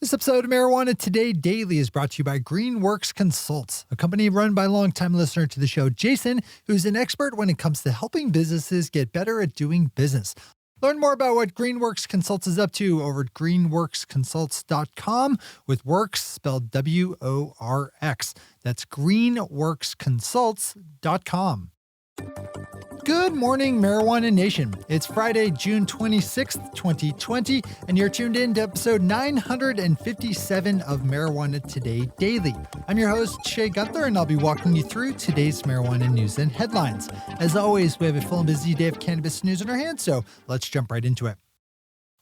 This episode of Marijuana Today Daily is brought to you by Greenworks Consults, a company run by longtime listener to the show, Jason, who's an expert when it comes to helping businesses get better at doing business. Learn more about what Greenworks Consults is up to over at greenworksconsults.com, with works spelled W-O-R-X. That's greenworksconsults.com. Good morning, Marijuana Nation. It's Friday, June 26th, 2020, and you're tuned in to episode 957 of Marijuana Today Daily. I'm your host, Shay Gunther, and I'll be walking you through today's marijuana news and headlines. As always, we have a full and busy day of cannabis news in our hands, so let's jump right into it.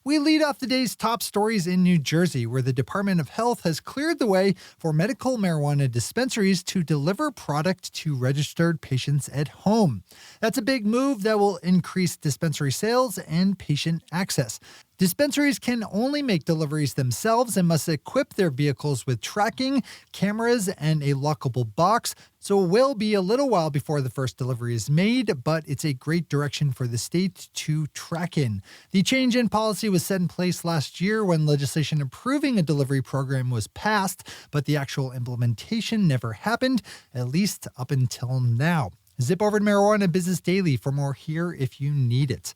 We lead off the day's top stories in New Jersey, where the Department of Health has cleared the way for medical marijuana dispensaries to deliver product to registered patients at home. That's a big move that will increase dispensary sales and patient access. Dispensaries can only make deliveries themselves and must equip their vehicles with tracking, cameras, and a lockable box, so it will be a little while before the first delivery is made, but it's a great direction for the state to track in. The change in policy was set in place last year when legislation approving a delivery program was passed, but the actual implementation never happened, at least up until now. Zip over to Marijuana Business Daily for more here if you need it.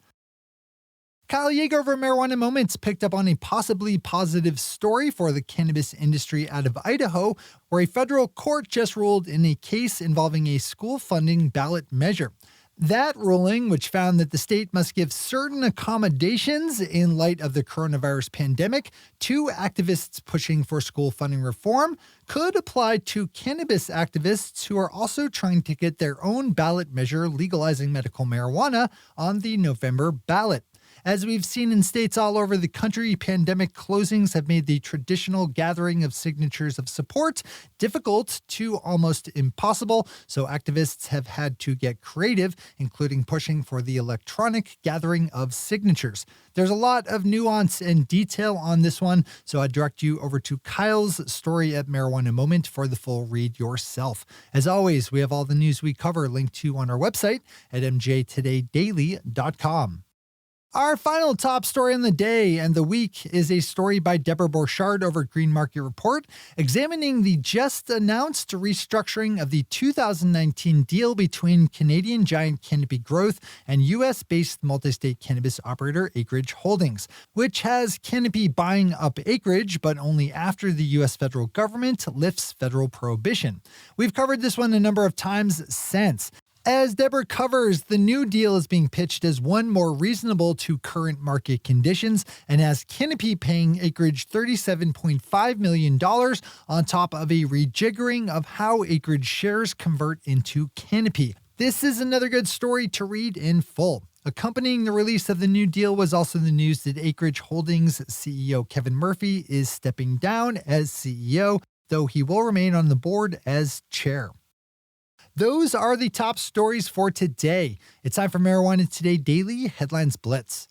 Kyle Yeager over Marijuana Moments picked up on a possibly positive story for the cannabis industry out of Idaho, where a federal court just ruled in a case involving a school funding ballot measure. That ruling, which found that the state must give certain accommodations in light of the coronavirus pandemic to activists pushing for school funding reform, could apply to cannabis activists who are also trying to get their own ballot measure legalizing medical marijuana on the November ballot. As we've seen in states all over the country, pandemic closings have made the traditional gathering of signatures of support difficult to almost impossible, so activists have had to get creative, including pushing for the electronic gathering of signatures. There's a lot of nuance and detail on this one, so I direct you over to Kyle's story at Marijuana Moment for the full read yourself. As always, we have all the news we cover linked to on our website at mjtodaydaily.com. Our final top story on the day and the week is a story by Deborah Borchard over Green Market Report, examining the just-announced restructuring of the 2019 deal between Canadian giant Canopy Growth and U.S.-based multi-state cannabis operator Acreage Holdings, which has Canopy buying up Acreage, but only after the U.S. federal government lifts federal prohibition. We've covered this one a number of times since. As Deborah covers, the new deal is being pitched as one more reasonable to current market conditions and has Canopy paying Acreage $37.5 million on top of a rejiggering of how Acreage shares convert into Canopy. This is another good story to read in full. Accompanying the release of the new deal was also the news that Acreage Holdings CEO Kevin Murphy is stepping down as CEO, though he will remain on the board as chair. Those are the top stories for today. It's time for Marijuana Today Daily Headlines Blitz.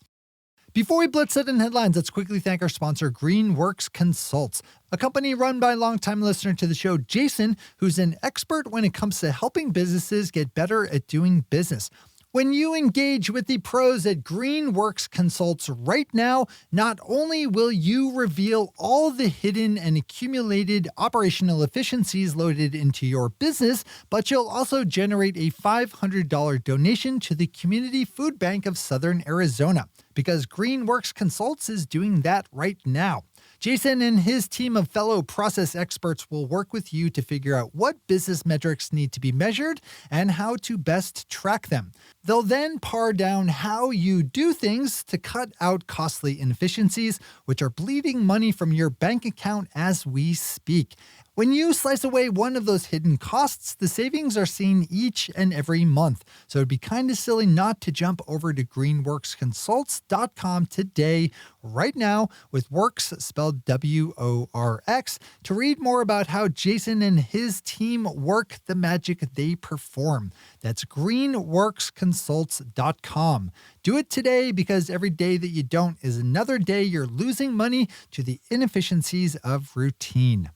Before we blitz it in headlines, let's quickly thank our sponsor, Greenworks Consults, a company run by a longtime listener to the show, Jason, who's an expert when it comes to helping businesses get better at doing business. When you engage with the pros at Greenworks Consults right now, not only will you reveal all the hidden and accumulated operational efficiencies loaded into your business, but you'll also generate a $500 donation to the Community Food Bank of Southern Arizona, because Greenworks Consults is doing that right now. Jason and his team of fellow process experts will work with you to figure out what business metrics need to be measured and how to best track them. They'll then par down how you do things to cut out costly inefficiencies, which are bleeding money from your bank account as we speak. When you slice away one of those hidden costs, the savings are seen each and every month. So it'd be kind of silly not to jump over to greenworksconsults.com today, right now, with works spelled W-O-R-X, to read more about how Jason and his team work the magic they perform. That's greenworksconsults.com. Do it today, because every day that you don't is another day you're losing money to the inefficiencies of routine.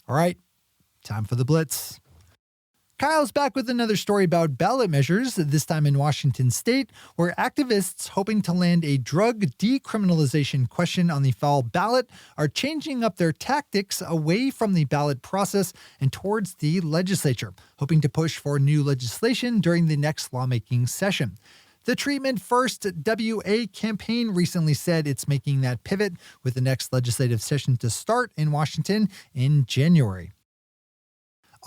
All right, time for the blitz. Kyle's back with another story about ballot measures, this time in Washington state, where activists hoping to land a drug decriminalization question on the fall ballot are changing up their tactics away from the ballot process and towards the legislature, hoping to push for new legislation during the next lawmaking session. The Treatment First WA campaign recently said it's making that pivot with the next legislative session to start in Washington in January.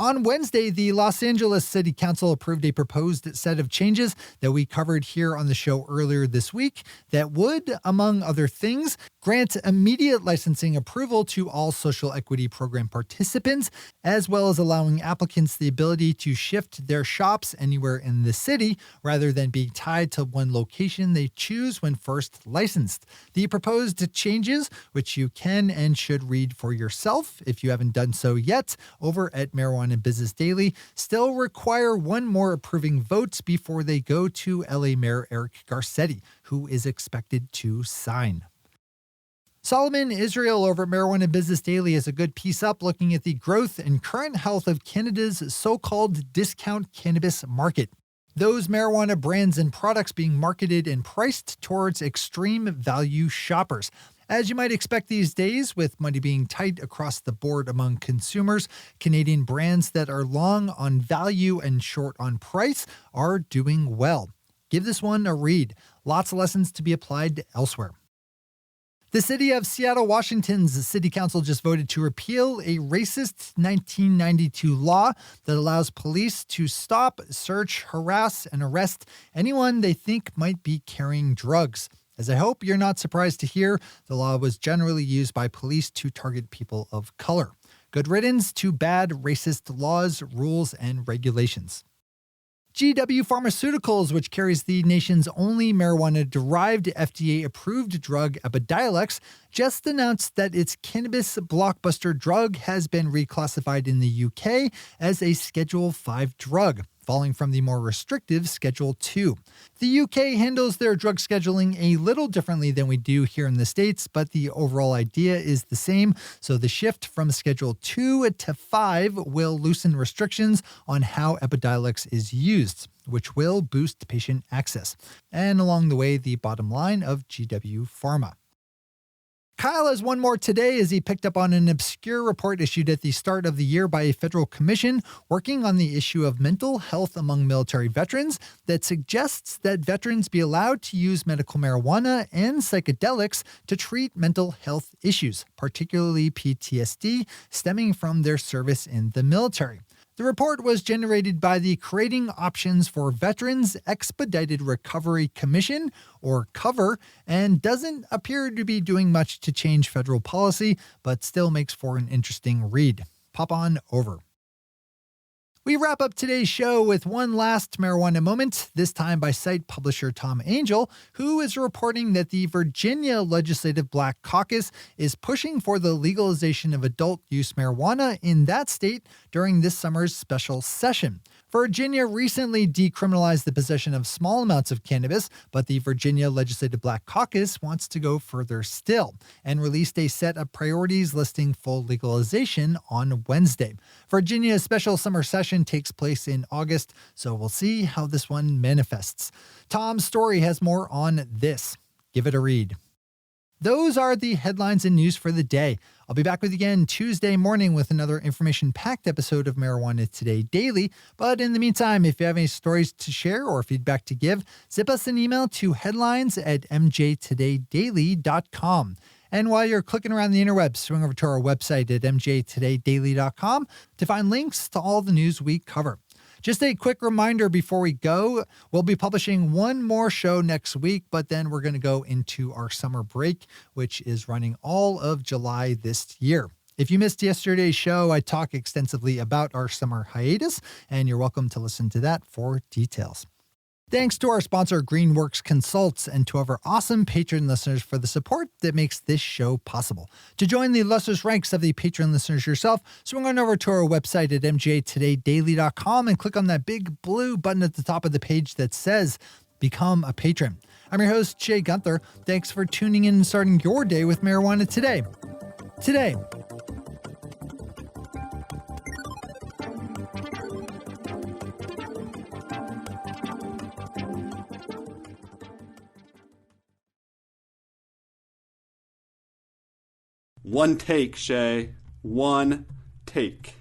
On Wednesday, the Los Angeles City Council approved a proposed set of changes that we covered here on the show earlier this week that would, among other things, grant immediate licensing approval to all social equity program participants, as well as allowing applicants the ability to shift their shops anywhere in the city rather than being tied to one location they choose when first licensed. The proposed changes, which you can and should read for yourself if you haven't done so yet, over at Marijuana Business Daily, still require one more approving vote before they go to LA Mayor Eric Garcetti, who is expected to sign. Solomon Israel over at Marijuana Business Daily has a good piece up looking at the growth and current health of Canada's so-called discount cannabis market. Those marijuana brands and products being marketed and priced towards extreme value shoppers. As you might expect these days, with money being tight across the board among consumers, Canadian brands that are long on value and short on price are doing well. Give this one a read. Lots of lessons to be applied elsewhere. The city of Seattle, Washington's city council just voted to repeal a racist 1992 law that allows police to stop, search, harass, and arrest anyone they think might be carrying drugs. As I hope you're not surprised to hear, the law was generally used by police to target people of color. Good riddance to bad racist laws, rules, and regulations. GW Pharmaceuticals, which carries the nation's only marijuana-derived FDA-approved drug Epidiolex, just announced that its cannabis blockbuster drug has been reclassified in the UK as a Schedule 5 drug, falling from the more restrictive Schedule 2. The UK handles their drug scheduling a little differently than we do here in the States, but the overall idea is the same. So the shift from Schedule 2 to 5 will loosen restrictions on how Epidiolex is used, which will boost patient access. And along the way, the bottom line of GW Pharma. Kyle has one more today as he picked up on an obscure report issued at the start of the year by a federal commission working on the issue of mental health among military veterans that suggests that veterans be allowed to use medical marijuana and psychedelics to treat mental health issues, particularly PTSD, stemming from their service in the military. The report was generated by the Creating Options for Veterans Expedited Recovery Commission, or COVER, and doesn't appear to be doing much to change federal policy, but still makes for an interesting read. Pop on over. We wrap up today's show with one last marijuana moment, this time by site publisher Tom Angel, who is reporting that the Virginia Legislative Black Caucus is pushing for the legalization of adult use marijuana in that state during this summer's special session. Virginia recently decriminalized the possession of small amounts of cannabis, but the Virginia Legislative Black Caucus wants to go further still and released a set of priorities listing full legalization on Wednesday. Virginia's special summer session takes place in August, so we'll see how this one manifests. Tom's story has more on this. Give it a read. Those are the headlines and news for the day. I'll be back with you again Tuesday morning with another information-packed episode of Marijuana Today Daily. But in the meantime, if you have any stories to share or feedback to give, zip us an email to headlines@mjtodaydaily.com. And while you're clicking around the interwebs, swing over to our website at mjtodaydaily.com to find links to all the news we cover. Just a quick reminder before we go, we'll be publishing one more show next week, but then we're going to go into our summer break, which is running all of July this year. If you missed yesterday's show, I talk extensively about our summer hiatus, and you're welcome to listen to that for details. Thanks to our sponsor, Greenworks Consults, and to our awesome patron listeners for the support that makes this show possible. To join the illustrious ranks of the patron listeners yourself, swing on over to our website at mjtodaydaily.com and click on that big blue button at the top of the page that says Become a Patron. I'm your host, Jay Gunther. Thanks for tuning in and starting your day with Marijuana Today. One take, Shay. One take.